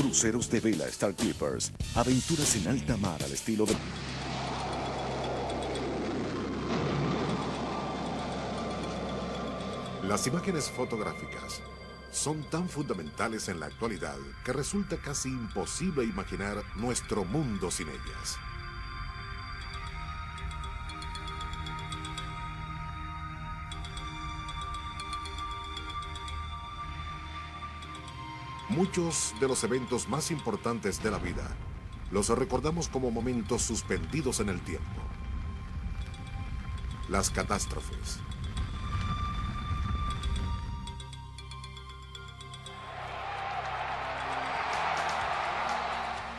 Cruceros de vela Star Clippers. Aventuras en alta mar al estilo de... Las imágenes fotográficas son tan fundamentales en la actualidad que resulta casi imposible imaginar nuestro mundo sin ellas. Muchos de los eventos más importantes de la vida los recordamos como momentos suspendidos en el tiempo. Las catástrofes.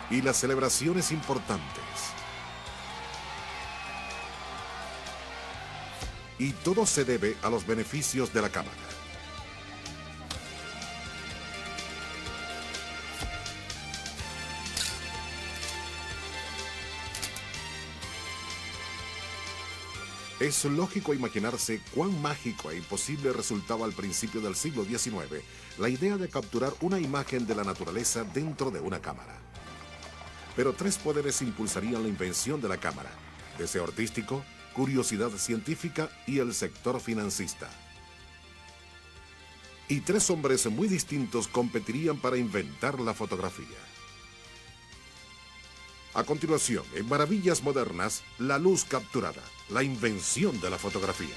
Y las celebraciones importantes. Y todo se debe a los beneficios de la cámara. Es lógico imaginarse cuán mágico e imposible resultaba al principio del siglo XIX la idea de capturar una imagen de la naturaleza dentro de una cámara. Pero tres poderes impulsarían la invención de la cámara: deseo artístico, curiosidad científica y el sector financista. Y tres hombres muy distintos competirían para inventar la fotografía. A continuación, en Maravillas Modernas, la luz capturada, la invención de la fotografía.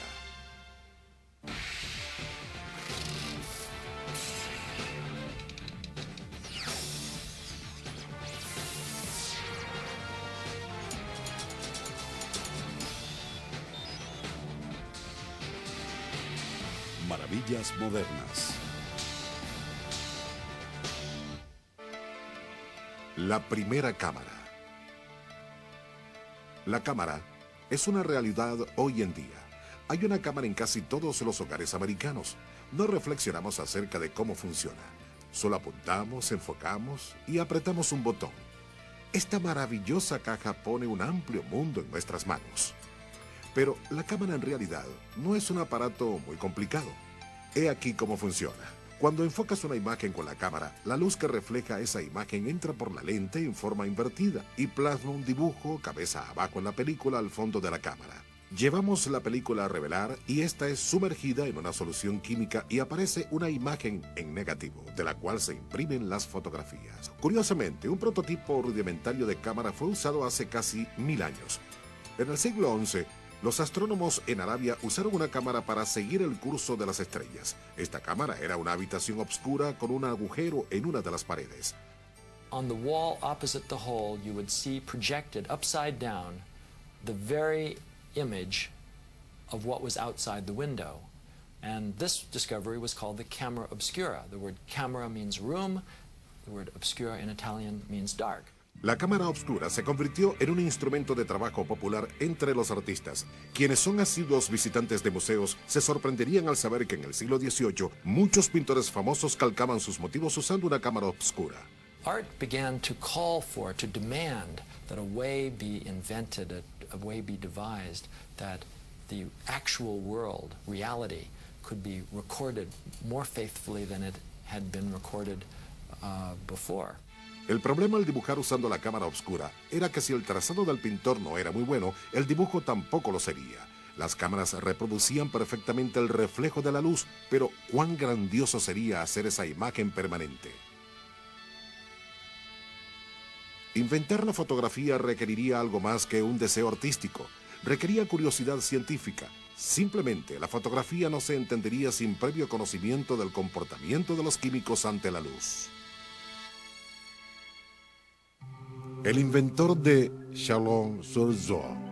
Maravillas Modernas. La primera cámara. La cámara es una realidad hoy en día. Hay una cámara en casi todos los hogares americanos. No reflexionamos acerca de cómo funciona. Solo apuntamos, enfocamos y apretamos un botón. Esta maravillosa caja pone un amplio mundo en nuestras manos. Pero la cámara en realidad no es un aparato muy complicado. He aquí cómo funciona. Cuando enfocas una imagen con la cámara, la luz que refleja esa imagen entra por la lente en forma invertida y plasma un dibujo cabeza abajo en la película al fondo de la cámara. Llevamos la película a revelar y esta es sumergida en una solución química y aparece una imagen en negativo, de la cual se imprimen las fotografías. Curiosamente, un prototipo rudimentario de cámara fue usado hace casi 1000 años. En el siglo XI, los astrónomos en Arabia usaron una cámara para seguir el curso de las estrellas. Esta cámara era una habitación oscura con un agujero en una de las paredes. On the wall opposite the hole, you would see projected upside down the very image of what was outside the window. And this discovery was called the camera obscura. The word camera means room. The word obscura in Italian means dark. La cámara obscura se convirtió en un instrumento de trabajo popular entre los artistas. Quienes son asiduos visitantes de museos se sorprenderían al saber que en el siglo XVIII muchos pintores famosos calcaban sus motivos usando una cámara obscura. Art began to call for, to demand that a way be invented, a way be devised, that the actual world, reality, could be recorded more faithfully than it had been recorded before. El problema al dibujar usando la cámara obscura era que si el trazado del pintor no era muy bueno, el dibujo tampoco lo sería. Las cámaras reproducían perfectamente el reflejo de la luz, pero cuán grandioso sería hacer esa imagen permanente. Inventar la fotografía requeriría algo más que un deseo artístico. Requería curiosidad científica. Simplemente, la fotografía no se entendería sin previo conocimiento del comportamiento de los químicos ante la luz. El inventor de Chalon-sur-Saône.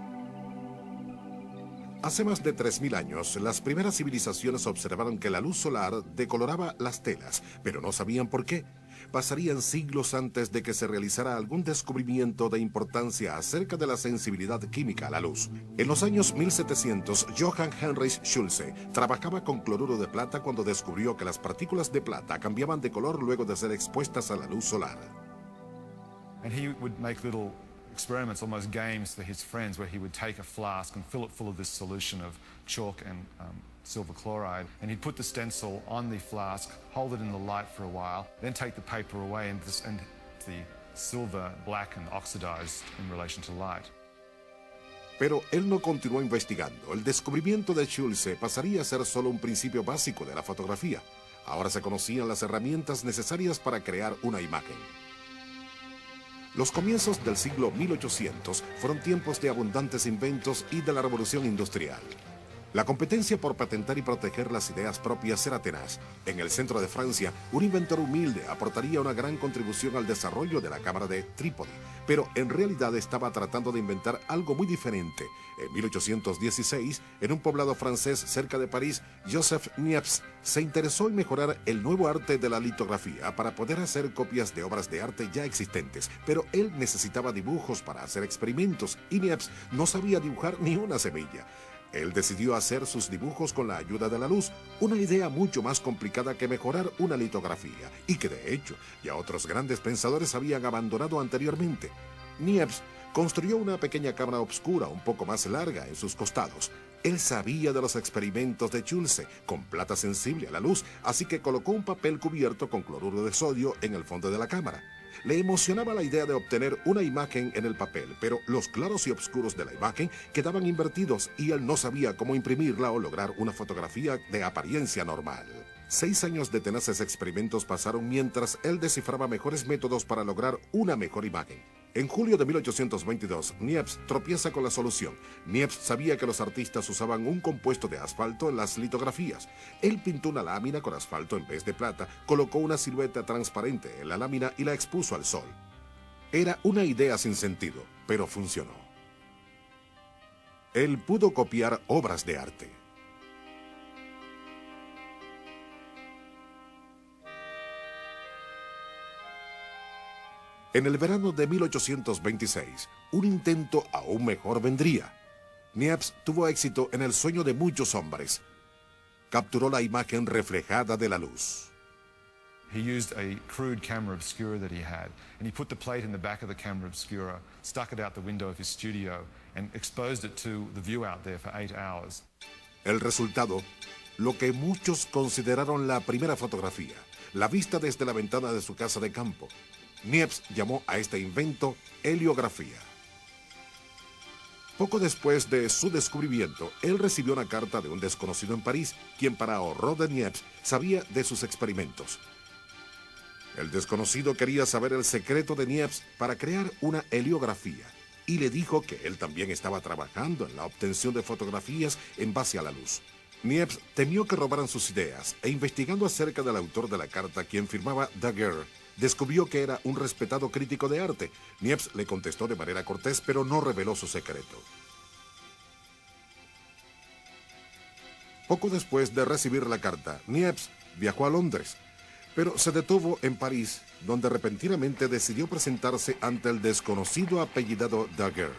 Hace más de 3000 años, las primeras civilizaciones observaron que la luz solar decoloraba las telas, pero no sabían por qué. Pasarían siglos antes de que se realizara algún descubrimiento de importancia acerca de la sensibilidad química a la luz. En los años 1700, Johann Heinrich Schulze trabajaba con cloruro de plata cuando descubrió que las partículas de plata cambiaban de color luego de ser expuestas a la luz solar. And he would make little experiments, almost games for his friends, where he would take a flask and fill it full of this solution of chalk and silver chloride, and he'd put the stencil on the flask, hold it in the light for a while, then take the paper away and the silver black and oxidized in relation to light. Pero él no continuó investigando. El descubrimiento de Schulze pasaría a ser solo un principio básico de la fotografía. Ahora se conocían las herramientas necesarias para crear una imagen. Los comienzos del siglo 1800 fueron tiempos de abundantes inventos y de la revolución industrial. La competencia por patentar y proteger las ideas propias era tenaz. En el centro de Francia, un inventor humilde aportaría una gran contribución al desarrollo de la cámara de Trípode, pero en realidad estaba tratando de inventar algo muy diferente. En 1816, en un poblado francés cerca de París, Joseph Niepce se interesó en mejorar el nuevo arte de la litografía para poder hacer copias de obras de arte ya existentes, pero él necesitaba dibujos para hacer experimentos y Niepce no sabía dibujar ni una semilla. Él decidió hacer sus dibujos con la ayuda de la luz, una idea mucho más complicada que mejorar una litografía, y que de hecho ya otros grandes pensadores habían abandonado anteriormente. Niepce construyó una pequeña cámara oscura un poco más larga en sus costados. Él sabía de los experimentos de Schulze con plata sensible a la luz, así que colocó un papel cubierto con cloruro de sodio en el fondo de la cámara. Le emocionaba la idea de obtener una imagen en el papel, pero los claros y oscuros de la imagen quedaban invertidos y él no sabía cómo imprimirla o lograr una fotografía de apariencia normal. 6 años de tenaces experimentos pasaron mientras él descifraba mejores métodos para lograr una mejor imagen. En julio de 1822, Niepce tropieza con la solución. Niepce sabía que los artistas usaban un compuesto de asfalto en las litografías. Él pintó una lámina con asfalto en vez de plata, colocó una silueta transparente en la lámina y la expuso al sol. Era una idea sin sentido, pero funcionó. Él pudo copiar obras de arte. En el verano de 1826, un intento aún mejor vendría. Niepce tuvo éxito en el sueño de muchos hombres. Capturó la imagen reflejada de la luz. He used a crude camera obscura that he had, and he put the plate in the back of the camera obscura, stuck it out the window of his studio, and exposed it to the view out there for 8 hours. El resultado, lo que muchos consideraron la primera fotografía, la vista desde la ventana de su casa de campo. Niepce llamó a este invento heliografía. Poco después de su descubrimiento, él recibió una carta de un desconocido en París, quien para horror de Niepce sabía de sus experimentos. El desconocido quería saber el secreto de Niepce para crear una heliografía y le dijo que él también estaba trabajando en la obtención de fotografías en base a la luz. Niepce temió que robaran sus ideas e investigando acerca del autor de la carta, quien firmaba Daguerre, descubrió que era un respetado crítico de arte. Niepce le contestó de manera cortés, pero no reveló su secreto. Poco después de recibir la carta, Niepce viajó a Londres, pero se detuvo en París, donde repentinamente decidió presentarse ante el desconocido apellidado Daguerre.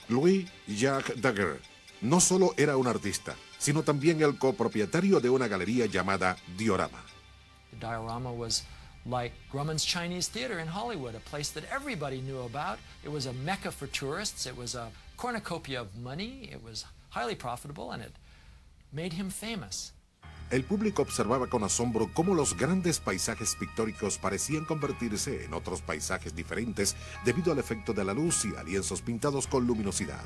Louis-Jacques Daguerre no solo era un artista, sino también el copropietario de una galería llamada Diorama. The Diorama was like Grauman's Chinese Theater in Hollywood, a place that everybody knew about. It was a mecca for tourists. It was a cornucopia of money. It was highly profitable, and it made him famous. El público observaba con asombro cómo los grandes paisajes pictóricos parecían convertirse en otros paisajes diferentes debido al efecto de la luz y a lienzos pintados con luminosidad.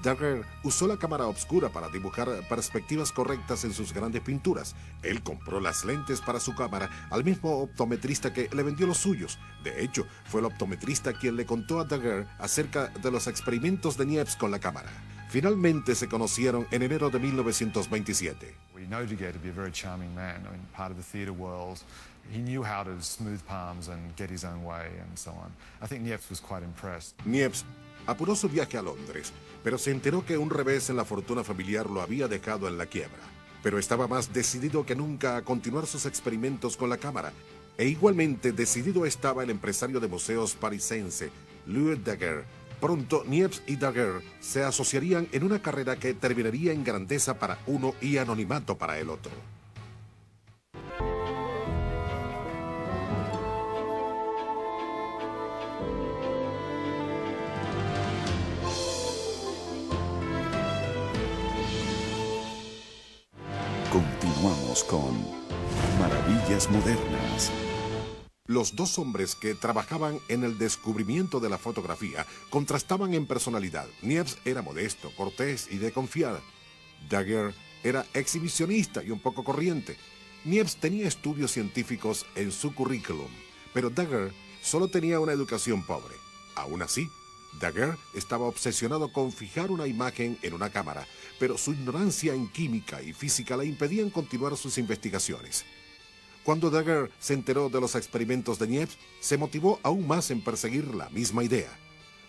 Daguerre usó la cámara oscura para dibujar perspectivas correctas en sus grandes pinturas. Él compró las lentes para su cámara al mismo optometrista que le vendió los suyos. De hecho, fue el optometrista quien le contó a Daguerre acerca de los experimentos de Niepce con la cámara. Finalmente se conocieron en enero de 1927. We know Daguerre to be a very charming man. I mean, part of the theatre world. He knew how to smooth palms and get his own way and so on. I think Niepce was quite impressed. Niepce apuró su viaje a Londres, pero se enteró que un revés en la fortuna familiar lo había dejado en la quiebra. Pero estaba más decidido que nunca a continuar sus experimentos con la cámara. E igualmente decidido estaba el empresario de museos parisense, Louis Daguerre. Pronto, Niepce y Daguerre se asociarían en una carrera que terminaría en grandeza para uno y anonimato para el otro. Continuamos con Maravillas Modernas. Los dos hombres que trabajaban en el descubrimiento de la fotografía contrastaban en personalidad. Niepce era modesto, cortés y de confiar. Daguerre era exhibicionista y un poco corriente. Niepce tenía estudios científicos en su currículum, pero Daguerre solo tenía una educación pobre. Aún así, Daguerre estaba obsesionado con fijar una imagen en una cámara, pero su ignorancia en química y física le impedían continuar sus investigaciones. Cuando Daguerre se enteró de los experimentos de Niepce, se motivó aún más en perseguir la misma idea.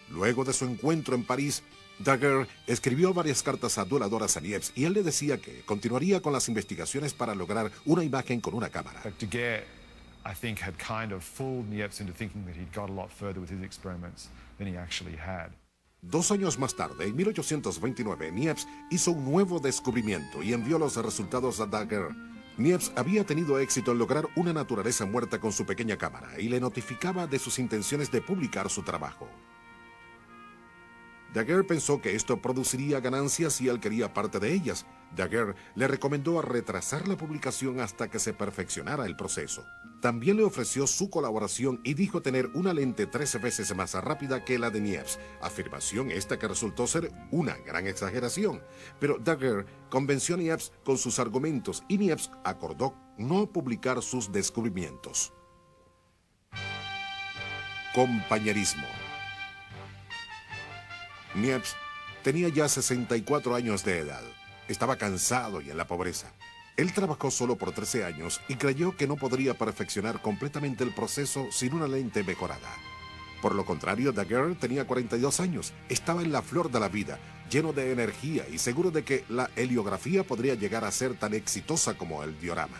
Luego de su encuentro en París, Daguerre escribió varias cartas aduladoras a Niepce y él le decía que continuaría con las investigaciones para lograr una imagen con una cámara. Daguerre, I think, had kind of fooled Niepce into thinking that he'd got a lot further with his experiments than he actually had. 2 años más tarde, en 1829, Niepce hizo un nuevo descubrimiento y envió los resultados a Daguerre. Niepce había tenido éxito en lograr una naturaleza muerta con su pequeña cámara y le notificaba de sus intenciones de publicar su trabajo. Daguerre pensó que esto produciría ganancias y él quería parte de ellas. Daguerre le recomendó retrasar la publicación hasta que se perfeccionara el proceso. También le ofreció su colaboración y dijo tener una lente 13 veces más rápida que la de Niepce, afirmación esta que resultó ser una gran exageración. Pero Daguerre convenció a Niepce con sus argumentos y Niepce acordó no publicar sus descubrimientos. Compañerismo. Niepce tenía ya 64 años de edad. Estaba cansado y en la pobreza. Él trabajó solo por 13 años y creyó que no podría perfeccionar completamente el proceso sin una lente mejorada. Por lo contrario, Daguerre tenía 42 años, estaba en la flor de la vida, lleno de energía y seguro de que la heliografía podría llegar a ser tan exitosa como el diorama.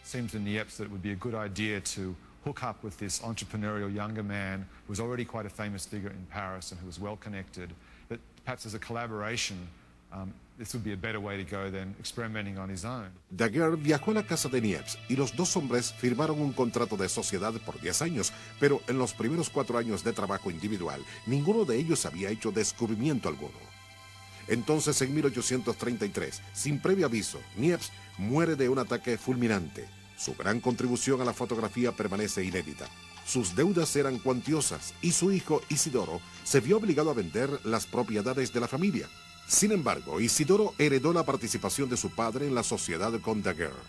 Seemed to Niepce that it would be a good idea to hook up with this entrepreneurial younger man who was already quite a famous figure in Paris and who was well connected, that perhaps as a collaboration, this would be a better way to go than experimenting on his own. Daguerre viajó a la casa de Niepce y los dos hombres firmaron un contrato de sociedad por 10 años, pero en los primeros 4 años de trabajo individual, ninguno de ellos había hecho descubrimiento alguno. Entonces, en 1833, sin previo aviso, Niepce muere de un ataque fulminante. Su gran contribución a la fotografía permanece inédita. Sus deudas eran cuantiosas y su hijo Isidoro se vio obligado a vender las propiedades de la familia. Sin embargo, Isidoro heredó la participación de su padre en la sociedad con Daguerre.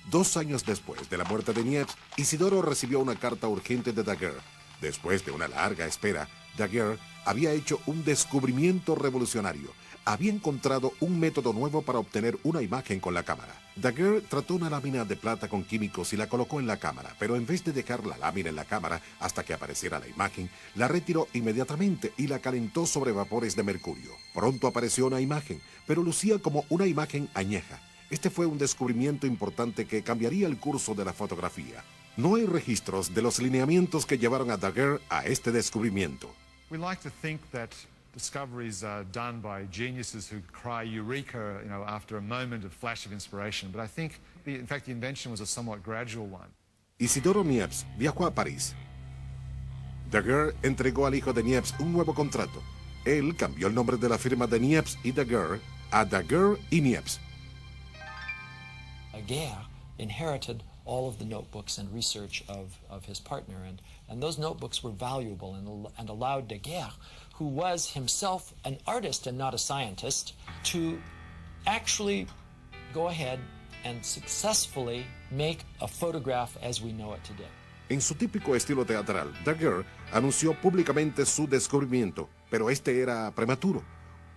2 años después de la muerte de Niepce, Isidoro recibió una carta urgente de Daguerre. Después de una larga espera, Daguerre había hecho un descubrimiento revolucionario. Había encontrado un método nuevo para obtener una imagen con la cámara. Daguerre trató una lámina de plata con químicos y la colocó en la cámara, pero en vez de dejar la lámina en la cámara hasta que apareciera la imagen, la retiró inmediatamente y la calentó sobre vapores de mercurio. Pronto apareció una imagen, pero lucía como una imagen añeja. Este fue un descubrimiento importante que cambiaría el curso de la fotografía. No hay registros de los lineamientos que llevaron a Daguerre a este descubrimiento. We like to think that discoveries are done by geniuses who cry eureka, after a moment of flash of inspiration. But I think, in fact, the invention was a somewhat gradual one. Isidoro Niepce viajó a París. Daguerre entregó al hijo de Niepce un nuevo contrato. Él cambió el nombre de la firma de Niepce y Daguerre a Daguerre y Niepce. Daguerre inherited all of the notebooks and research of his partner, and those notebooks were valuable and allowed Daguerre, who was himself an artist and not a scientist, to actually go ahead and successfully make a photograph as we know it today. En su típico estilo teatral, Daguerre anunció públicamente su descubrimiento, pero este era prematuro.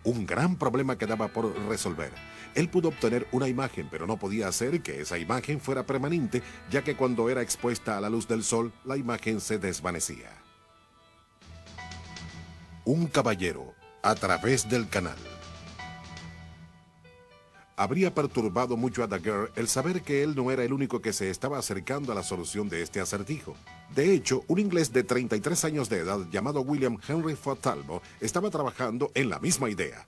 Un gran problema quedaba por resolver. Él pudo obtener una imagen, pero no podía hacer que esa imagen fuera permanente, ya que cuando era expuesta a la luz del sol, la imagen se desvanecía. Un caballero a través del canal. Habría perturbado mucho a Daguerre el saber que él no era el único que se estaba acercando a la solución de este acertijo. De hecho, un inglés de 33 años de edad llamado William Henry Ford Talbot estaba trabajando en la misma idea.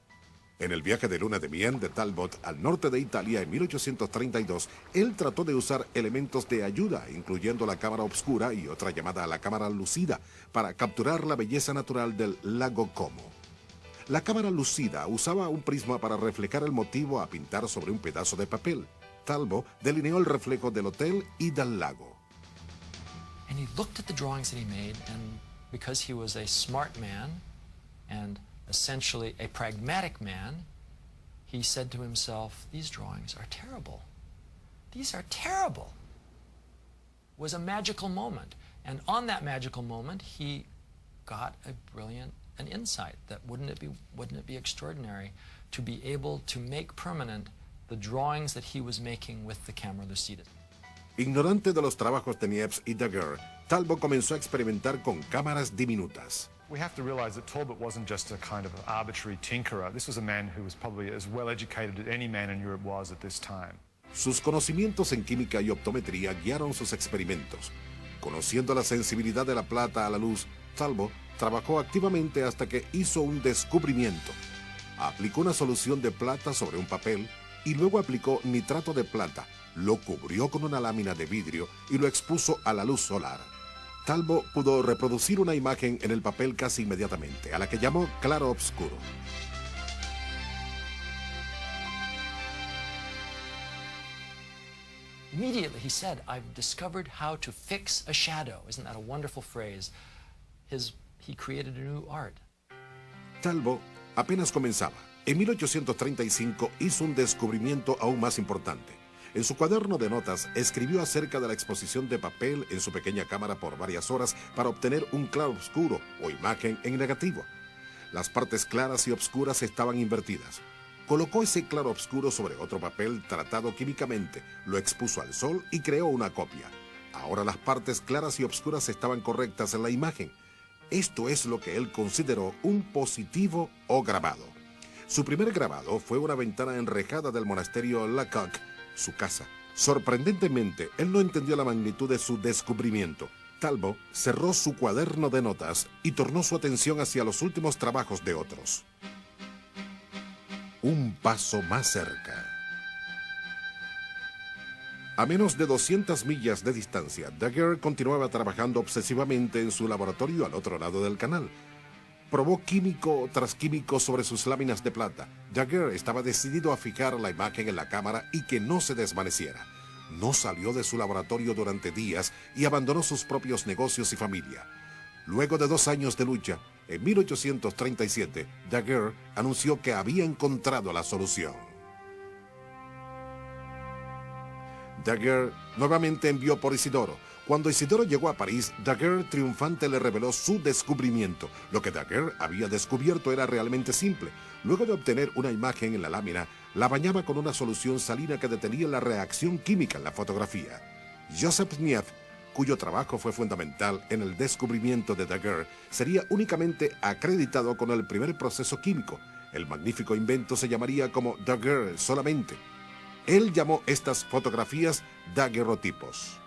En el viaje de luna de miel de Talbot al norte de Italia en 1832, él trató de usar elementos de ayuda, incluyendo la cámara obscura y otra llamada la cámara lucida, para capturar la belleza natural del lago Como. La cámara lucida usaba un prisma para reflejar el motivo a pintar sobre un pedazo de papel. Talbot delineó el reflejo del hotel y del lago. And he looked at the drawings that he made, and because he was a smart man and essentially a pragmatic man, he said to himself, these drawings are terrible. These are terrible. It was a magical moment. And on that magical moment, he got an insight that wouldn't it be extraordinary to be able to make permanent the drawings that he was making with the camera lucida. Ignorante de los trabajos de Niepce y Daguerre, Talbot comenzó a experimentar con cámaras diminutas. We have to realize that Talbot wasn't just a kind of arbitrary tinkerer. This was a man who was probably as well educated as any man in Europe was at this time. Sus conocimientos en química y optometría guiaron sus experimentos. Conociendo la sensibilidad de la plata a la luz, Talbot trabajó activamente hasta que hizo un descubrimiento. Aplicó una solución de plata sobre un papel y luego aplicó nitrato de plata, lo cubrió con una lámina de vidrio y lo expuso a la luz solar. Talbot pudo reproducir una imagen en el papel casi inmediatamente, a la que llamó claro obscuro. Immediately he said, I've discovered how to fix a shadow. Isn't that a wonderful phrase? He created a new art. Talbot apenas comenzaba. En 1835 hizo un descubrimiento aún más importante. En su cuaderno de notas escribió acerca de la exposición de papel en su pequeña cámara por varias horas para obtener un claroscuro o imagen en negativo. Las partes claras y obscuras estaban invertidas. Colocó ese claroscuro sobre otro papel tratado químicamente, lo expuso al sol y creó una copia. Ahora las partes claras y obscuras estaban correctas en la imagen. Esto es lo que él consideró un positivo o grabado. Su primer grabado fue una ventana enrejada del monasterio Lecoq, su casa. Sorprendentemente, él no entendió la magnitud de su descubrimiento. Talbot cerró su cuaderno de notas y tornó su atención hacia los últimos trabajos de otros. Un paso más cerca. A menos de 200 millas de distancia, Daguerre continuaba trabajando obsesivamente en su laboratorio al otro lado del canal. Probó químico tras químico sobre sus láminas de plata. Daguerre estaba decidido a fijar la imagen en la cámara y que no se desvaneciera. No salió de su laboratorio durante días y abandonó sus propios negocios y familia. Luego de 2 años de lucha, en 1837, Daguerre anunció que había encontrado la solución. Daguerre nuevamente envió por Isidoro. Cuando Isidoro llegó a París, Daguerre triunfante le reveló su descubrimiento. Lo que Daguerre había descubierto era realmente simple. Luego de obtener una imagen en la lámina, la bañaba con una solución salina que detenía la reacción química en la fotografía. Joseph Niepce, cuyo trabajo fue fundamental en el descubrimiento de Daguerre, sería únicamente acreditado con el primer proceso químico. El magnífico invento se llamaría como Daguerre solamente. Él llamó estas fotografías daguerrotipos.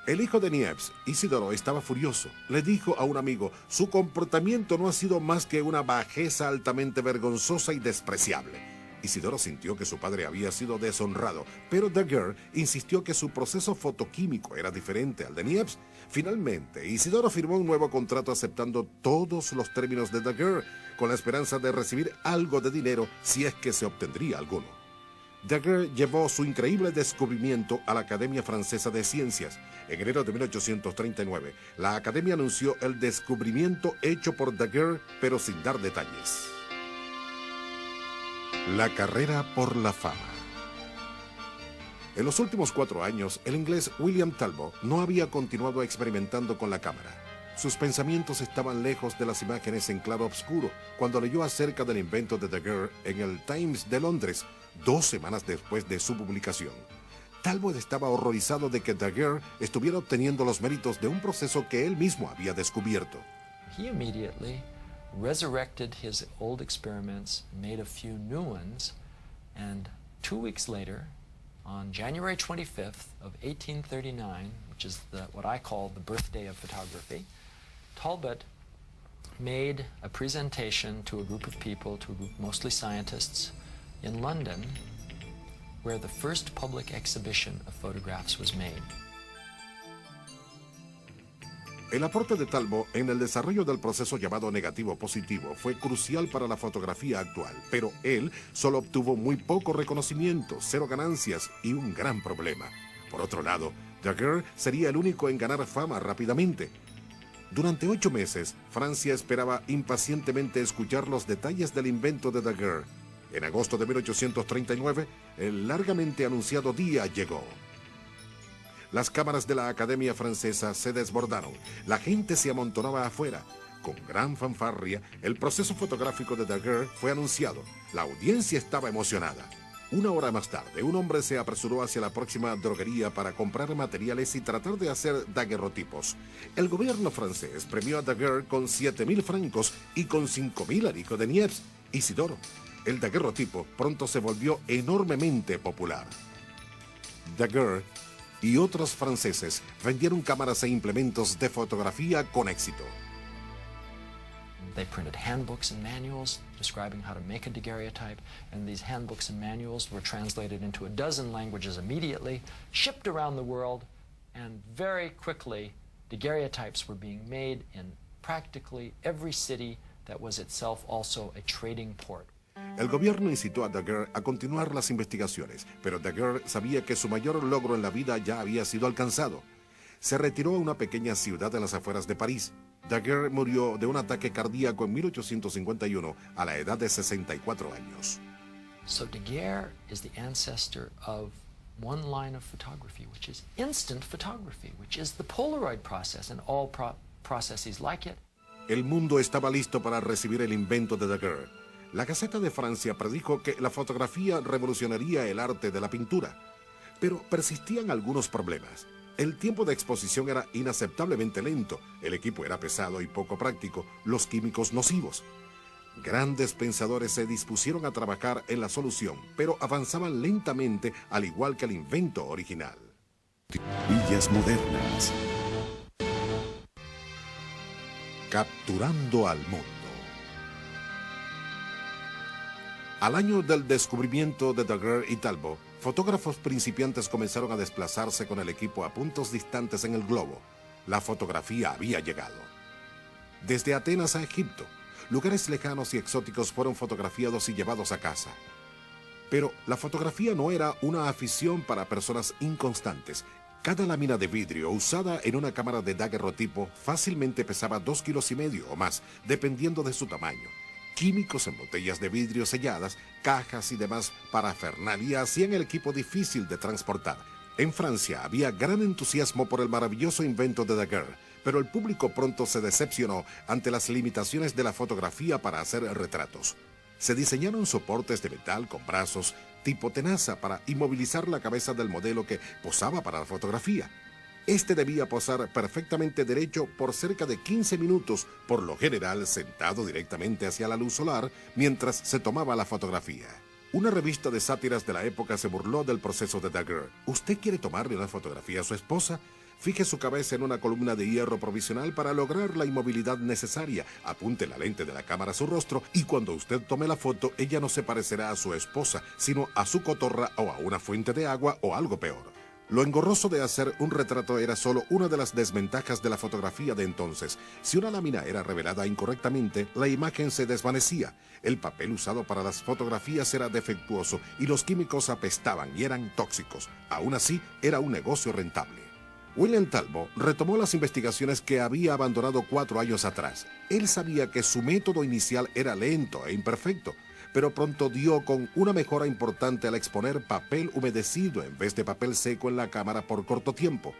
El hijo de Niepce, Isidoro, estaba furioso. Le dijo a un amigo, su comportamiento no ha sido más que una bajeza altamente vergonzosa y despreciable. Isidoro sintió que su padre había sido deshonrado, pero Daguerre insistió que su proceso fotoquímico era diferente al de Niepce. Finalmente, Isidoro firmó un nuevo contrato aceptando todos los términos de Daguerre, con la esperanza de recibir algo de dinero si es que se obtendría alguno. Daguerre llevó su increíble descubrimiento a la Academia Francesa de Ciencias. En enero de 1839, la Academia anunció el descubrimiento hecho por Daguerre, pero sin dar detalles. La carrera por la fama. En los últimos 4 años, el inglés William Talbot no había continuado experimentando con la cámara. Sus pensamientos estaban lejos de las imágenes en claro oscuro cuando leyó acerca del invento de Daguerre en el Times de Londres, 2 semanas después de su publicación. Talbot estaba horrorizado de que Daguerre estuviera obteniendo los méritos de un proceso que él mismo había descubierto. He immediately resurrected his old experiments, made a few new ones, and 2 weeks later, on January 25th of 1839, which is what I call the birthday of photography, Talbot made a presentation to a group of people, to a group mostly scientists, in London, where the first public exhibition of photographs was made. El aporte de Talbot en el desarrollo del proceso llamado negativo-positivo fue crucial para la fotografía actual, pero él solo obtuvo muy poco reconocimiento, 0 ganancias y un gran problema. Por otro lado, Daguerre sería el único en ganar fama rápidamente. Durante 8 meses, Francia esperaba impacientemente escuchar los detalles del invento de Daguerre. En agosto de 1839, el largamente anunciado día llegó. Las cámaras de la Academia Francesa se desbordaron. La gente se amontonaba afuera. Con gran fanfarria, el proceso fotográfico de Daguerre fue anunciado. La audiencia estaba emocionada. 1 hora más tarde, un hombre se apresuró hacia la próxima droguería para comprar materiales y tratar de hacer daguerrotipos. El gobierno francés premió a Daguerre con 7.000 francos y con 5.000 aricos de Niepce. Isidoro, el daguerrotipo pronto se volvió enormemente popular. Daguerre y otros franceses vendieron cámaras e implementos de fotografía con éxito. They printed handbooks and manuals describing how to make a daguerreotype, and these handbooks and manuals were translated into a dozen languages immediately, shipped around the world, and very quickly daguerreotypes were being made in practically every city that was itself also a trading port. El gobierno incitó a Daguerre a continuar las investigaciones, pero Daguerre sabía que su mayor logro en la vida ya había sido alcanzado. Se retiró a una pequeña ciudad en las afueras de París. Daguerre murió de un ataque cardíaco en 1851 a la edad de 64 años. So Daguerre is the ancestor of one line of photography, which is instant photography, which is the Polaroid process and all processes like it. El mundo estaba listo para recibir el invento de Daguerre. La Gaceta de Francia predijo que la fotografía revolucionaría el arte de la pintura, pero persistían algunos problemas. El tiempo de exposición era inaceptablemente lento, el equipo era pesado y poco práctico, los químicos nocivos. Grandes pensadores se dispusieron a trabajar en la solución, pero avanzaban lentamente al igual que el invento original. Villas modernas. Capturando al mundo. Al año del descubrimiento de Daguerre y Talbot, fotógrafos principiantes comenzaron a desplazarse con el equipo a puntos distantes en el globo. La fotografía había llegado. Desde Atenas a Egipto, lugares lejanos y exóticos fueron fotografiados y llevados a casa. Pero la fotografía no era una afición para personas inconstantes. Cada lámina de vidrio usada en una cámara de daguerrotipo fácilmente pesaba 2,5 kilos o más, dependiendo de su tamaño. Químicos en botellas de vidrio selladas, cajas y demás parafernalia hacían el equipo difícil de transportar. En Francia había gran entusiasmo por el maravilloso invento de Daguerre, pero el público pronto se decepcionó ante las limitaciones de la fotografía para hacer retratos. Se diseñaron soportes de metal con brazos tipo tenaza para inmovilizar la cabeza del modelo que posaba para la fotografía. Este debía posar perfectamente derecho por cerca de 15 minutos, por lo general sentado directamente hacia la luz solar mientras se tomaba la fotografía. Una revista de sátiras de la época se burló del proceso de Daguerre. ¿Usted quiere tomarle una fotografía a su esposa? Fije su cabeza en una columna de hierro provisional para lograr la inmovilidad necesaria. Apunte la lente de la cámara a su rostro y cuando usted tome la foto, ella no se parecerá a su esposa, sino a su cotorra o a una fuente de agua o algo peor. Lo engorroso de hacer un retrato era solo una de las desventajas de la fotografía de entonces. Si una lámina era revelada incorrectamente, la imagen se desvanecía. El papel usado para las fotografías era defectuoso y los químicos apestaban y eran tóxicos. Aún así, era un negocio rentable. William Talbot retomó las investigaciones que había abandonado 4 años atrás. Él sabía que su método inicial era lento e imperfecto, pero pronto dio con una mejora importante al exponer papel humedecido en vez de papel seco en la cámara por corto tiempo.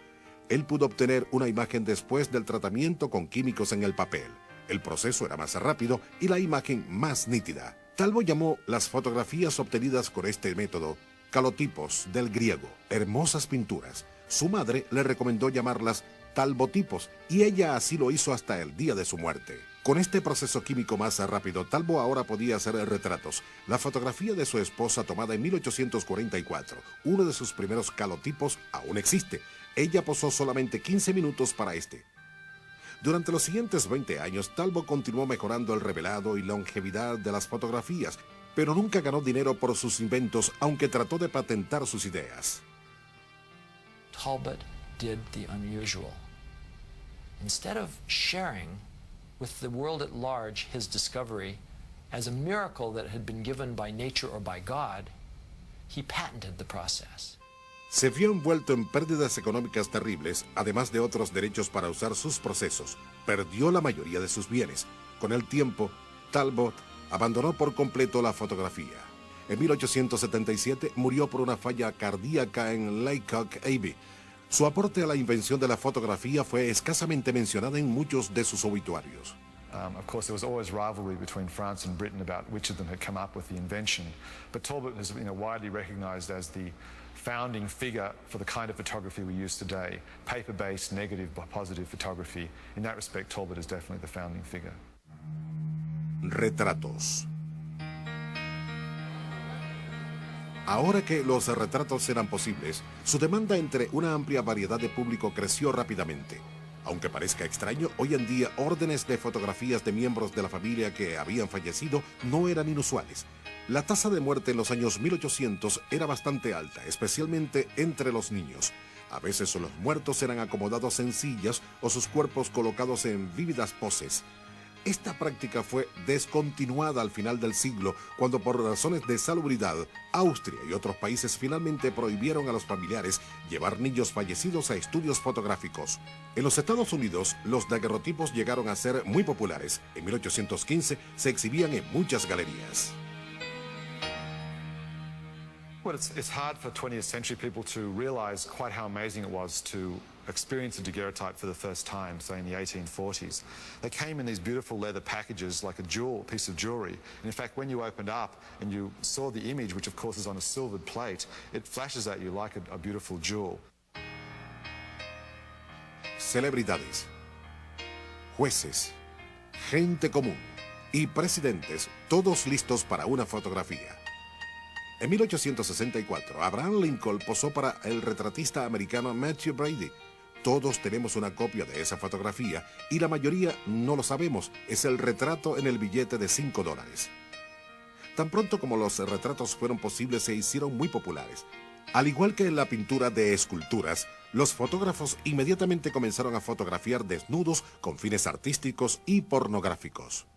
Él pudo obtener una imagen después del tratamiento con químicos en el papel. El proceso era más rápido y la imagen más nítida. Talbot llamó las fotografías obtenidas con este método calotipos, del griego, hermosas pinturas. Su madre le recomendó llamarlas talbotipos y ella así lo hizo hasta el día de su muerte. Con este proceso químico más rápido, Talbot ahora podía hacer retratos. La fotografía de su esposa tomada en 1844, uno de sus primeros calotipos, aún existe. Ella posó solamente 15 minutos para este. Durante los siguientes 20 años, Talbot continuó mejorando el revelado y longevidad de las fotografías, pero nunca ganó dinero por sus inventos, aunque trató de patentar sus ideas. Talbot did the unusual. Instead of sharing with the world at large his discovery as a miracle that had been given by nature or by God, he patented the process. Se vio envuelto en pérdidas económicas terribles, además de otros derechos para usar sus procesos. Perdió la mayoría de sus bienes. Con el tiempo, Talbot abandonó por completo la fotografía. En 1877 murió por una falla cardíaca en Laycock Abbey. Su aporte a la invención de la fotografía fue escasamente mencionada en muchos de sus obituarios. Of course, there was always rivalry between France and Britain about which of them had come up with the invention. But Talbot is widely recognized as the founding figure for the kind of photography we use today, paper-based, negative, positive photography. In that respect, Talbot is definitely the founding figure. Retratos. Ahora que los retratos eran posibles, su demanda entre una amplia variedad de público creció rápidamente. Aunque parezca extraño, hoy en día órdenes de fotografías de miembros de la familia que habían fallecido no eran inusuales. La tasa de muerte en los años 1800 era bastante alta, especialmente entre los niños. A veces los muertos eran acomodados en sillas o sus cuerpos colocados en vívidas poses. Esta práctica fue descontinuada al final del siglo, cuando por razones de salubridad, Austria y otros países finalmente prohibieron a los familiares llevar niños fallecidos a estudios fotográficos. En los Estados Unidos, los daguerrotipos llegaron a ser muy populares. En 1815 se exhibían en muchas galerías. Well, it's hard for 20th century people to realize quite how amazing it was to experience a daguerreotype for the first time, say in the 1840s. They came in these beautiful leather packages like a piece of jewelry. And in fact, when you opened up and you saw the image, which of course is on a silvered plate, it flashes at you like a beautiful jewel. Celebridades, jueces, gente común y presidentes, todos listos para una fotografía. En 1864, Abraham Lincoln posó para el retratista americano Matthew Brady. Todos tenemos una copia de esa fotografía y la mayoría no lo sabemos. Es el retrato en el billete de $5. Tan pronto como los retratos fueron posibles, se hicieron muy populares. Al igual que en la pintura de esculturas, los fotógrafos inmediatamente comenzaron a fotografiar desnudos con fines artísticos y pornográficos.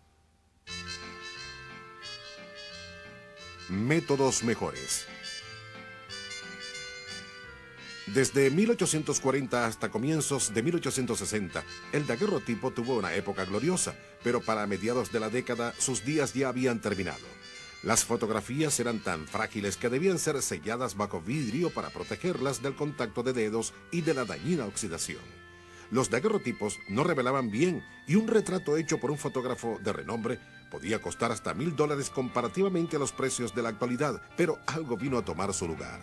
Métodos mejores. Desde 1840 hasta comienzos de 1860, el daguerrotipo tuvo una época gloriosa, pero para mediados de la década sus días ya habían terminado. Las fotografías eran tan frágiles que debían ser selladas bajo vidrio para protegerlas del contacto de dedos y de la dañina oxidación. Los daguerrotipos no revelaban bien y un retrato hecho por un fotógrafo de renombre podía costar hasta $1000 comparativamente a los precios de la actualidad, pero algo vino a tomar su lugar.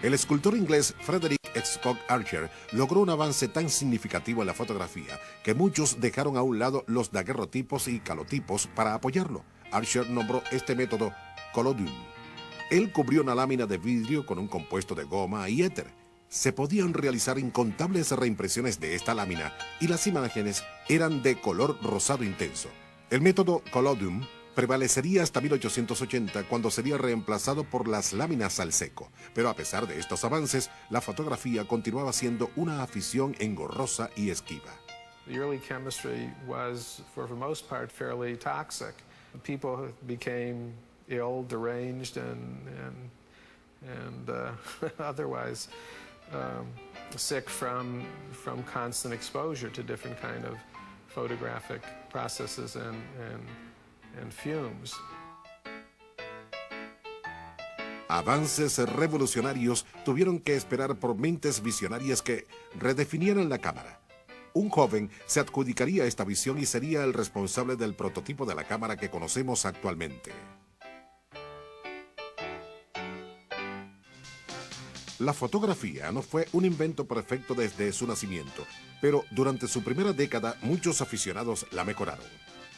El escultor inglés Frederick Scott Archer logró un avance tan significativo en la fotografía que muchos dejaron a un lado los daguerrotipos y calotipos para apoyarlo. Archer nombró este método collodium. Él cubrió una lámina de vidrio con un compuesto de goma y éter. Se podían realizar incontables reimpresiones de esta lámina y las imágenes eran de color rosado intenso. El método collodium prevalecería hasta 1880, cuando sería reemplazado por las láminas al seco. Pero a pesar de estos avances, la fotografía continuaba siendo una afición engorrosa y esquiva. The early chemistry was, for the most part, fairly toxic. People became ill, deranged, and otherwise sick from constant exposure to different kind of photographic processes and fumes. Avances revolucionarios tuvieron que esperar por mentes visionarias que redefinieran la cámara. Un joven se adjudicaría esta visión y sería el responsable del prototipo de la cámara que conocemos actualmente. La fotografía no fue un invento perfecto desde su nacimiento, pero durante su primera década muchos aficionados la mejoraron.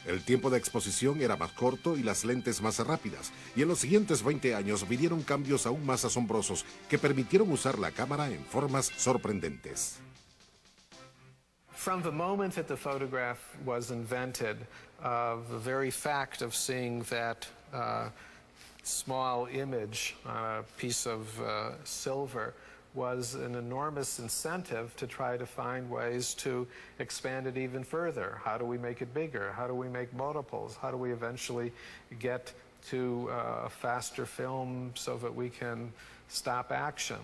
El tiempo de exposición era más corto y las lentes más rápidas, y en los siguientes 20 años vinieron cambios aún más asombrosos que permitieron usar la cámara en formas sorprendentes. From the moment that the photograph was invented, the very fact of seeing that small image on a piece of silver was an enormous incentive to try to find ways to expand it even further. How do we make it bigger? How do we make multiples? How do we eventually get to a faster film so that we can stop action?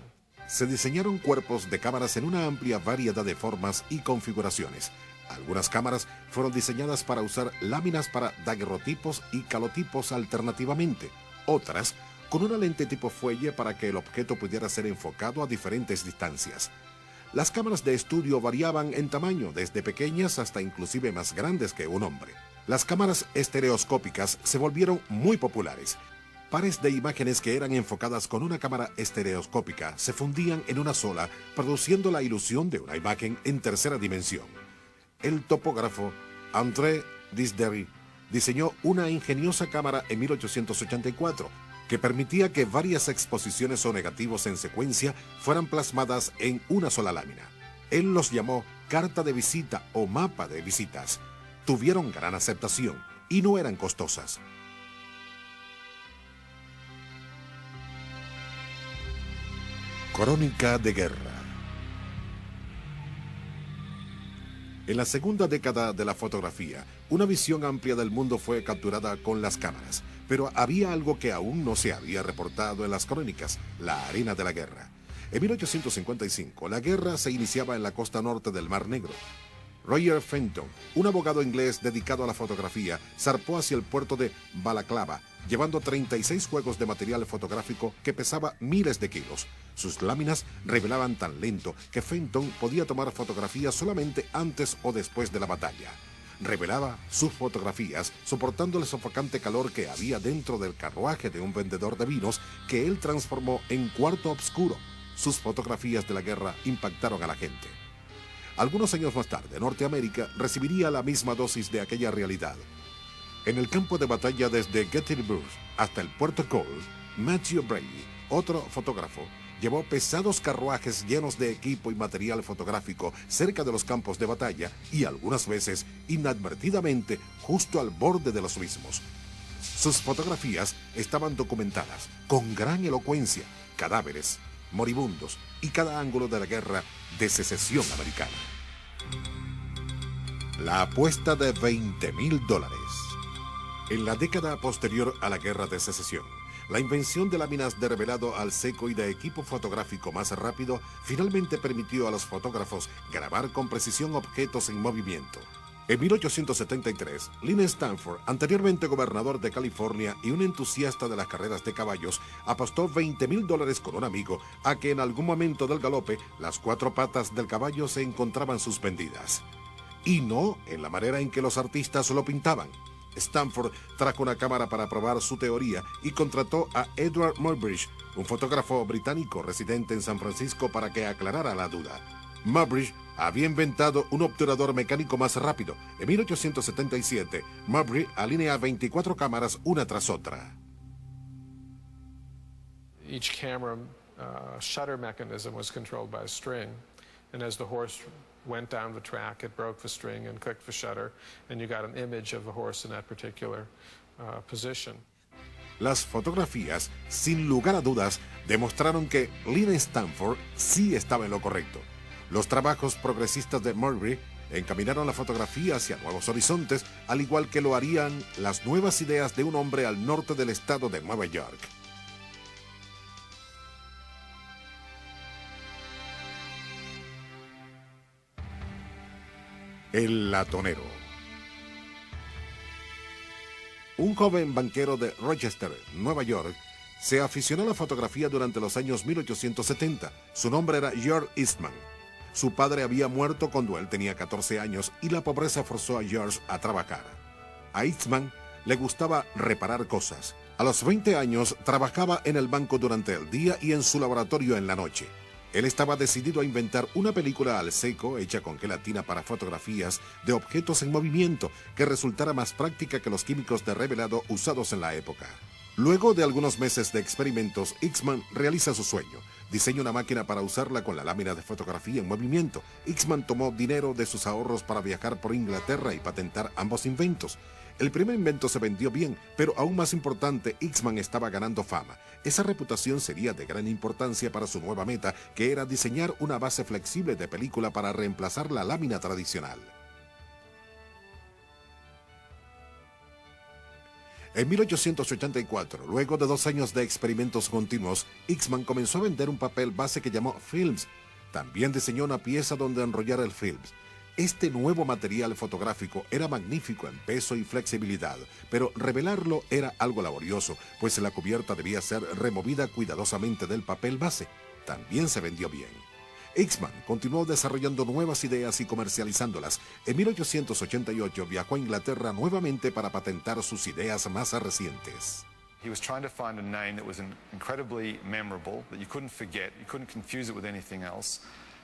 se diseñaron cuerpos de cámaras en una amplia variedad de formas y configuraciones. Algunas cámaras fueron diseñadas para usar láminas para daguerrotipos y calotipos alternativamente. Otras, con una lente tipo fuelle para que el objeto pudiera ser enfocado a diferentes distancias. Las cámaras de estudio variaban en tamaño, desde pequeñas hasta inclusive más grandes que un hombre. Las cámaras estereoscópicas se volvieron muy populares. Pares de imágenes que eran enfocadas con una cámara estereoscópica se fundían en una sola, produciendo la ilusión de una imagen en tercera dimensión. El topógrafo André Disdery diseñó una ingeniosa cámara en 1884 que permitía que varias exposiciones o negativos en secuencia fueran plasmadas en una sola lámina. Él los llamó carta de visita o mapa de visitas. Tuvieron gran aceptación y no eran costosas. Crónica de guerra. En la segunda década de la fotografía, una visión amplia del mundo fue capturada con las cámaras, pero había algo que aún no se había reportado en las crónicas: la arena de la guerra. En 1855, la guerra se iniciaba en la costa norte del Mar Negro. Roger Fenton, un abogado inglés dedicado a la fotografía, zarpó hacia el puerto de Balaclava, llevando 36 juegos de material fotográfico que pesaba miles de kilos. Sus láminas revelaban tan lento que Fenton podía tomar fotografías solamente antes o después de la batalla. Revelaba sus fotografías soportando el sofocante calor que había dentro del carruaje de un vendedor de vinos que él transformó en cuarto oscuro. Sus fotografías de la guerra impactaron a la gente. Algunos años más tarde, Norteamérica recibiría la misma dosis de aquella realidad. En el campo de batalla desde Gettysburg hasta el puerto Cole, Matthew Brady, otro fotógrafo, llevó pesados carruajes llenos de equipo y material fotográfico cerca de los campos de batalla y algunas veces, inadvertidamente, justo al borde de los mismos. Sus fotografías estaban documentadas con gran elocuencia: cadáveres, moribundos y cada ángulo de la guerra de secesión americana. La apuesta de $20,000. En la década posterior a la Guerra de Secesión, la invención de láminas de revelado al seco y de equipo fotográfico más rápido finalmente permitió a los fotógrafos grabar con precisión objetos en movimiento. En 1873, Lynn Stanford, anteriormente gobernador de California y un entusiasta de las carreras de caballos, apostó $20,000 con un amigo a que en algún momento del galope las cuatro patas del caballo se encontraban suspendidas. Y no en la manera en que los artistas lo pintaban. Stanford trajo una cámara para probar su teoría y contrató a Edward Muybridge, un fotógrafo británico residente en San Francisco, para que aclarara la duda. Muybridge había inventado un obturador mecánico más rápido. En 1877, Muybridge alinea 24 cámaras una tras otra. Each camera shutter mechanism was controlled by a string, and as the horse went down the track, it broke the string and clicked the shutter, and you got an image of the horse in that particular position. Las fotografías, sin lugar a dudas, demostraron que Lynn Stanford sí estaba en lo correcto. Los trabajos progresistas de Muybridge encaminaron la fotografía hacia nuevos horizontes, al igual que lo harían las nuevas ideas de un hombre al norte del estado de Nueva York. El latonero. Un joven banquero de Rochester, Nueva York, se aficionó a la fotografía durante los años 1870. Su nombre era George Eastman. Su padre había muerto cuando él tenía 14 años y la pobreza forzó a George a trabajar. A Eastman le gustaba reparar cosas. A los 20 años trabajaba en el banco durante el día y en su laboratorio en la noche. Él estaba decidido a inventar una película al seco hecha con gelatina para fotografías de objetos en movimiento que resultara más práctica que los químicos de revelado usados en la época. Luego de algunos meses de experimentos, Eastman realiza su sueño. Diseña una máquina para usarla con la lámina de fotografía en movimiento. Eastman tomó dinero de sus ahorros para viajar por Inglaterra y patentar ambos inventos. El primer invento se vendió bien, pero aún más importante, Eastman estaba ganando fama. Esa reputación sería de gran importancia para su nueva meta, que era diseñar una base flexible de película para reemplazar la lámina tradicional. En 1884, luego de 2 años de experimentos continuos, Eastman comenzó a vender un papel base que llamó films. También diseñó una pieza donde enrollar el films. Este nuevo material fotográfico era magnífico en peso y flexibilidad, pero revelarlo era algo laborioso, pues la cubierta debía ser removida cuidadosamente del papel base. También se vendió bien. Eastman continuó desarrollando nuevas ideas y comercializándolas. En 1888 viajó a Inglaterra nuevamente para patentar sus ideas más recientes. He was trying to find a name that was incredibly memorable, that you couldn't forget, you couldn't confuse it with anything else,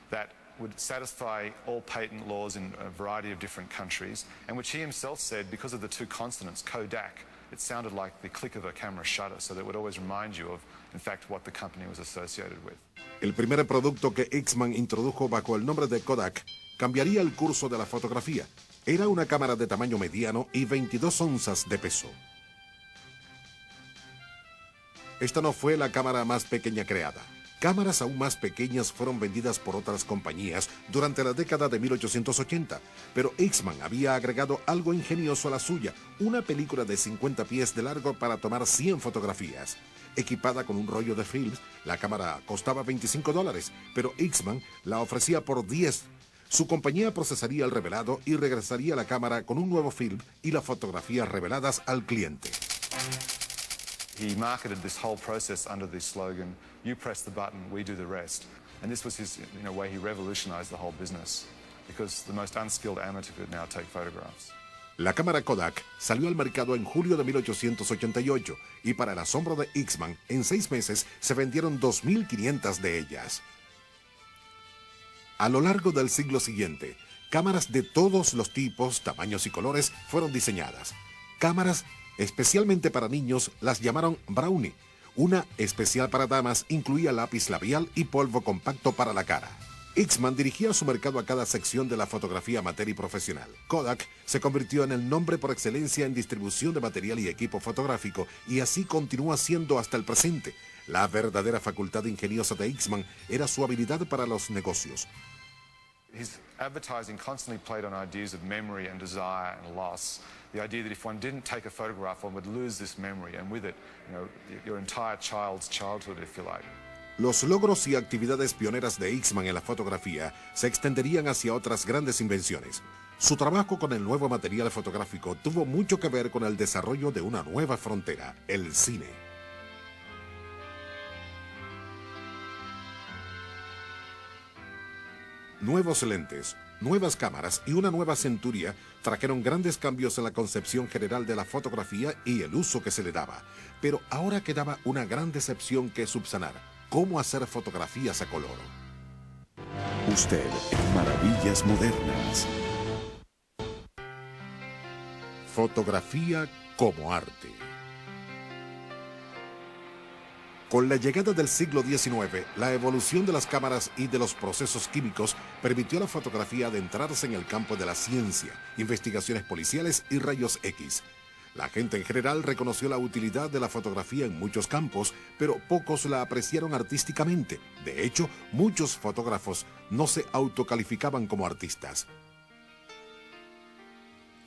that would satisfy all patent laws in a variety of different countries, and which he himself said, because of the 2 consonants, Kodak, it sounded like the click of a camera shutter, so that would always remind you of, in fact, what the company was associated with. El primer producto que Eastman introdujo bajo el nombre de Kodak cambiaría el curso de la fotografía. Era una cámara de tamaño mediano y 22 onzas de peso. Esta no fue la cámara más pequeña creada. Cámaras aún más pequeñas fueron vendidas por otras compañías durante la década de 1880, pero Eastman había agregado algo ingenioso a la suya, una película de 50 pies de largo para tomar 100 fotografías. Equipada con un rollo de films, la cámara costaba $25, pero Eastman la ofrecía por 10. Su compañía procesaría el revelado y regresaría la cámara con un nuevo film y las fotografías reveladas al cliente. He marketed this whole process under the slogan, "You press the button, we do the rest." And this was his, way he revolutionized the whole business, because the most unskilled amateur could now take photographs. La cámara Kodak salió al mercado en julio de 1888 y para el asombro de Eastman, en 6 meses se vendieron 2.500 de ellas. A lo largo del siglo siguiente, cámaras de todos los tipos, tamaños y colores fueron diseñadas. Cámaras especialmente para niños las llamaron Brownie. Una especial para damas incluía lápiz labial y polvo compacto para la cara. Eastman dirigía su mercado a cada sección de la fotografía amateur y profesional. Kodak se convirtió en el nombre por excelencia en distribución de material y equipo fotográfico y así continúa siendo hasta el presente. La verdadera facultad ingeniosa de Eastman era su habilidad para los negocios. His advertising constantly played on ideas of memory and desire and loss. The idea that if one didn't take a photograph, one would lose this memory, and with it, your entire child's childhood, if you like. Los logros y actividades pioneras de Eastman en la fotografía se extenderían hacia otras grandes invenciones. Su trabajo con el nuevo material fotográfico tuvo mucho que ver con el desarrollo de una nueva frontera, el cine. Nuevos lentes, nuevas cámaras y una nueva centuria trajeron grandes cambios en la concepción general de la fotografía y el uso que se le daba. Pero ahora quedaba una gran decepción que subsanar: cómo hacer fotografías a color. Usted en Maravillas Modernas. Fotografía como arte. Con la llegada del siglo XIX, la evolución de las cámaras y de los procesos químicos permitió a la fotografía adentrarse en el campo de la ciencia, investigaciones policiales y rayos X. La gente en general reconoció la utilidad de la fotografía en muchos campos, pero pocos la apreciaron artísticamente. De hecho, muchos fotógrafos no se autocalificaban como artistas.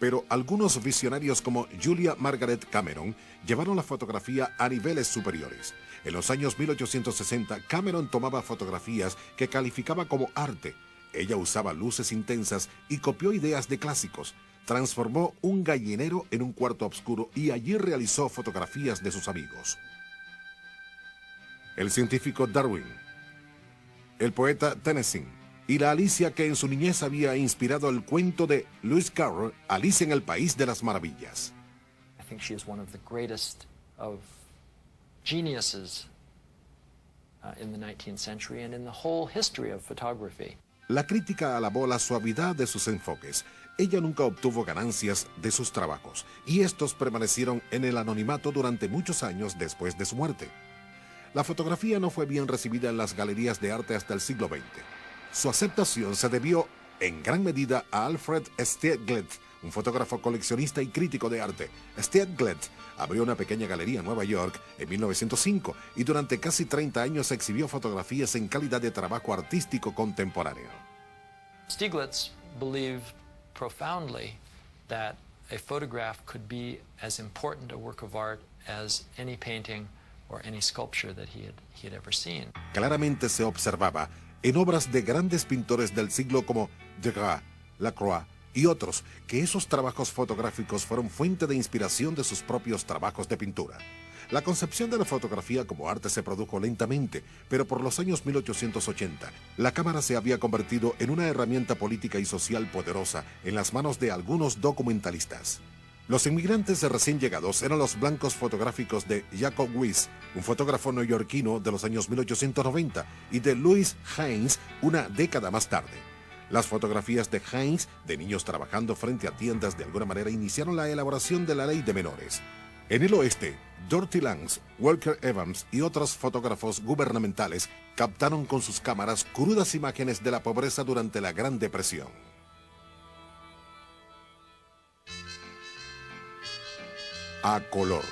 Pero algunos visionarios como Julia Margaret Cameron llevaron la fotografía a niveles superiores. En los años 1860, Cameron tomaba fotografías que calificaba como arte. Ella usaba luces intensas y copió ideas de clásicos. Transformó un gallinero en un cuarto oscuro y allí realizó fotografías de sus amigos. El científico Darwin, el poeta Tennyson y la Alicia que en su niñez había inspirado el cuento de Lewis Carroll, Alicia en el País de las Maravillas. I think she is one of the greatest of geniuses in the 19th century and in the whole history of photography. La crítica alabó la suavidad de sus enfoques. Ella nunca obtuvo ganancias de sus trabajos, y estos permanecieron en el anonimato durante muchos años después de su muerte. La fotografía no fue bien recibida en las galerías de arte hasta el siglo XX. Su aceptación se debió en gran medida a Alfred Stieglitz, un fotógrafo coleccionista y crítico de arte. Stieglitz abrió una pequeña galería en Nueva York en 1905 y durante casi 30 años exhibió fotografías en calidad de trabajo artístico contemporáneo. Stieglitz believed profoundly that a photograph could be as important a work of art as any painting or any sculpture that he had ever seen. Claramente se observaba en obras de grandes pintores del siglo como Degas, Lacroix y otros, que esos trabajos fotográficos fueron fuente de inspiración de sus propios trabajos de pintura. La concepción de la fotografía como arte se produjo lentamente, pero por los años 1880, la cámara se había convertido en una herramienta política y social poderosa en las manos de algunos documentalistas. Los inmigrantes recién llegados eran los blancos fotográficos de Jacob Weiss, un fotógrafo neoyorquino de los años 1890, y de Louis Hines una década más tarde. Las fotografías de Hines, de niños trabajando frente a tiendas, de alguna manera iniciaron la elaboración de la ley de menores. En el oeste, Dorothy Lange, Walker Evans y otros fotógrafos gubernamentales captaron con sus cámaras crudas imágenes de la pobreza durante la Gran Depresión. A color.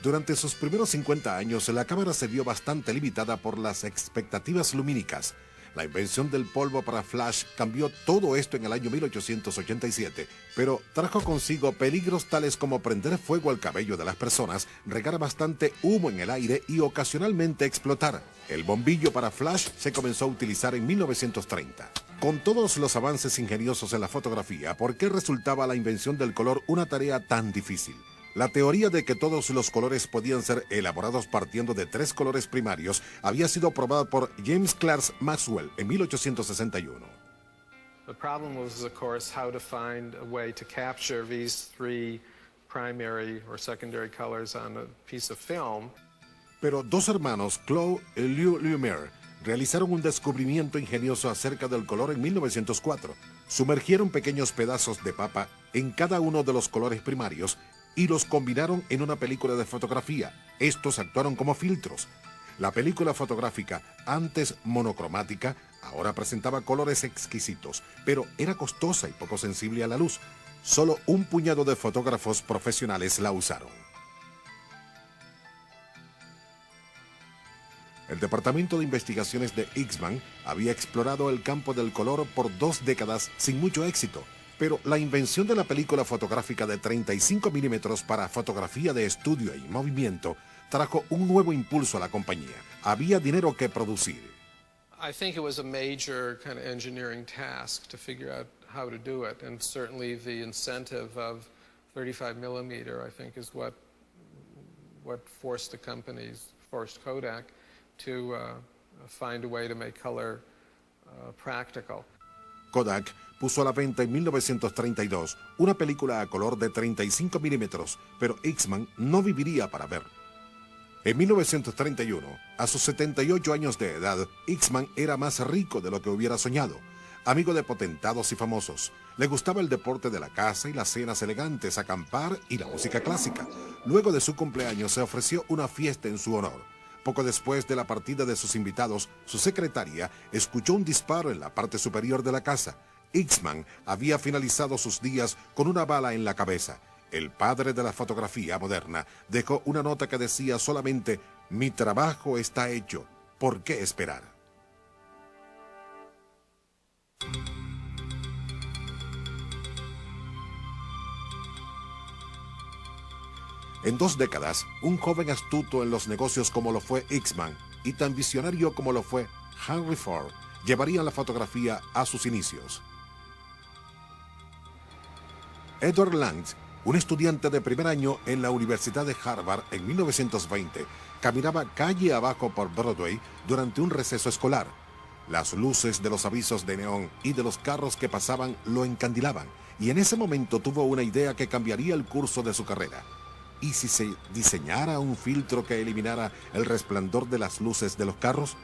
Durante sus primeros 50 años, la cámara se vio bastante limitada por las expectativas lumínicas. La invención del polvo para flash cambió todo esto en el año 1887, pero trajo consigo peligros tales como prender fuego al cabello de las personas, regar bastante humo en el aire y ocasionalmente explotar. El bombillo para flash se comenzó a utilizar en 1930. Con todos los avances ingeniosos en la fotografía, ¿por qué resultaba la invención del color una tarea tan difícil? La teoría de que todos los colores podían ser elaborados partiendo de 3 colores primarios había sido probada por James Clerk Maxwell en 1861. The problem was, of course, how to find a way to capture these 3 primary or secondary colors on a piece of film. Pero dos hermanos, Claude y Lou Lumière, realizaron un descubrimiento ingenioso acerca del color en 1904. Sumergieron pequeños pedazos de papa en cada uno de los colores primarios y los combinaron en una película de fotografía. Estos actuaron como filtros. La película fotográfica, antes monocromática, ahora presentaba colores exquisitos, pero era costosa y poco sensible a la luz. Solo un puñado de fotógrafos profesionales la usaron. El Departamento de Investigaciones de Eastman había explorado el campo del color por 2 décadas sin mucho éxito, pero la invención de la película fotográfica de 35 milímetros para fotografía de estudio y movimiento trajo un nuevo impulso a la compañía. Había dinero que producir. I think it was a major kind of engineering task to figure out how to do it, and certainly the incentive of 35 millimeter, I think, is what forced the companies, forced Kodak, to find a way to make color practical. Kodak puso a la venta en 1932 una película a color de 35 milímetros, pero Eastman no viviría para ver. En 1931, a sus 78 años de edad, Eastman era más rico de lo que hubiera soñado. Amigo de potentados y famosos, le gustaba el deporte de la caza y las cenas elegantes, acampar y la música clásica. Luego de su cumpleaños se ofreció una fiesta en su honor. Poco después de la partida de sus invitados, su secretaria escuchó un disparo en la parte superior de la casa. Eastman había finalizado sus días con una bala en la cabeza. El padre de la fotografía moderna dejó una nota que decía solamente: "Mi trabajo está hecho, ¿por qué esperar?". En 2 décadas, un joven astuto en los negocios como lo fue Eastman y tan visionario como lo fue Henry Ford llevarían la fotografía a sus inicios. Edward Lange, un estudiante de primer año en la Universidad de Harvard en 1920, caminaba calle abajo por Broadway durante un receso escolar. Las luces de los avisos de neón y de los carros que pasaban lo encandilaban, y en ese momento tuvo una idea que cambiaría el curso de su carrera. ¿Y si se diseñara un filtro que eliminara el resplandor de las luces de los carros?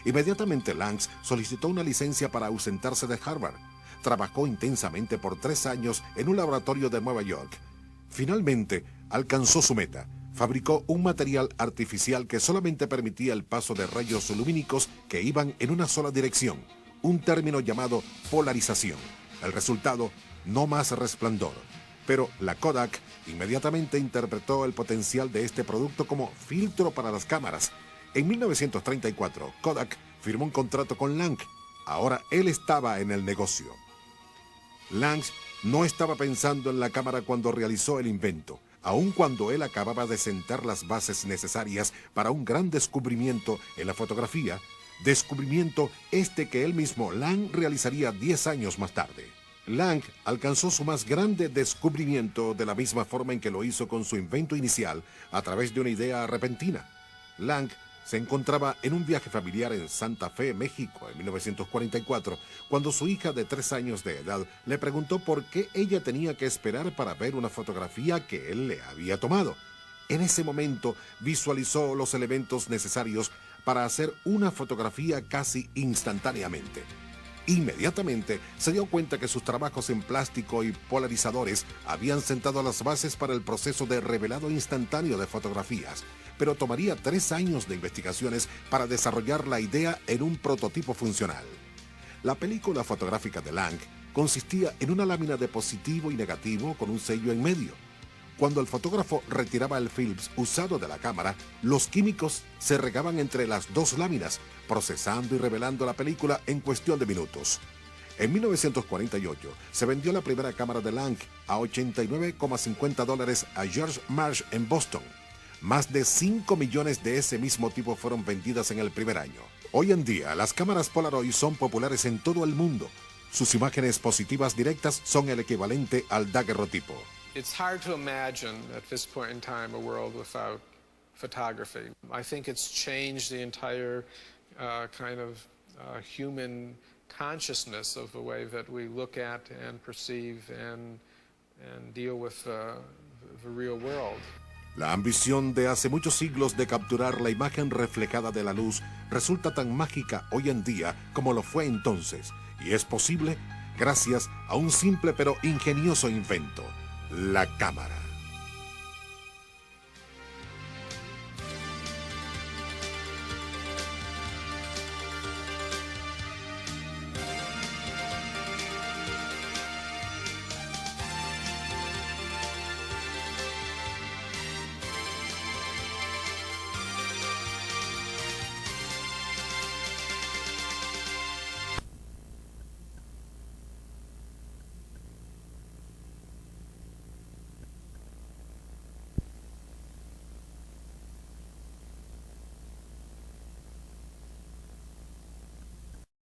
Inmediatamente Lange solicitó una licencia para ausentarse de Harvard. Trabajó intensamente por 3 años en un laboratorio de Nueva York. Finalmente, alcanzó su meta. Fabricó un material artificial que solamente permitía el paso de rayos lumínicos que iban en una sola dirección, un término llamado polarización. El resultado, no más resplandor. Pero la Kodak inmediatamente interpretó el potencial de este producto como filtro para las cámaras. En 1934, Kodak firmó un contrato con Lange. Ahora él estaba en el negocio. Lange no estaba pensando en la cámara cuando realizó el invento, aun cuando él acababa de sentar las bases necesarias para un gran descubrimiento en la fotografía, descubrimiento este que él mismo, Lang, realizaría 10 años más tarde. Lang alcanzó su más grande descubrimiento de la misma forma en que lo hizo con su invento inicial, a través de una idea repentina. Lang se encontraba en un viaje familiar en Santa Fe, México, en 1944, cuando su hija de 3 años de edad le preguntó por qué ella tenía que esperar para ver una fotografía que él le había tomado. En ese momento visualizó los elementos necesarios para hacer una fotografía casi instantáneamente. Inmediatamente se dio cuenta que sus trabajos en plástico y polarizadores habían sentado las bases para el proceso de revelado instantáneo de fotografías, pero tomaría 3 años de investigaciones para desarrollar la idea en un prototipo funcional. La película fotográfica de Lang consistía en una lámina de positivo y negativo con un sello en medio. Cuando el fotógrafo retiraba el film usado de la cámara, los químicos se regaban entre las dos láminas, procesando y revelando la película en cuestión de minutos. En 1948 se vendió la primera cámara de Lang a $89,50 a George Marsh en Boston. Más de 5 millones de ese mismo tipo fueron vendidas en el primer año. Hoy en día, las cámaras Polaroid son populares en todo el mundo. Sus imágenes positivas directas son el equivalente al daguerrotipo. It's hard to imagine at this point in time a world without photography. I think it's changed the entire human consciousness of the way that we look at and perceive and deal with the real world. La ambición de hace muchos siglos de capturar la imagen reflejada de la luz resulta tan mágica hoy en día como lo fue entonces, y es posible gracias a un simple pero ingenioso invento: la cámara.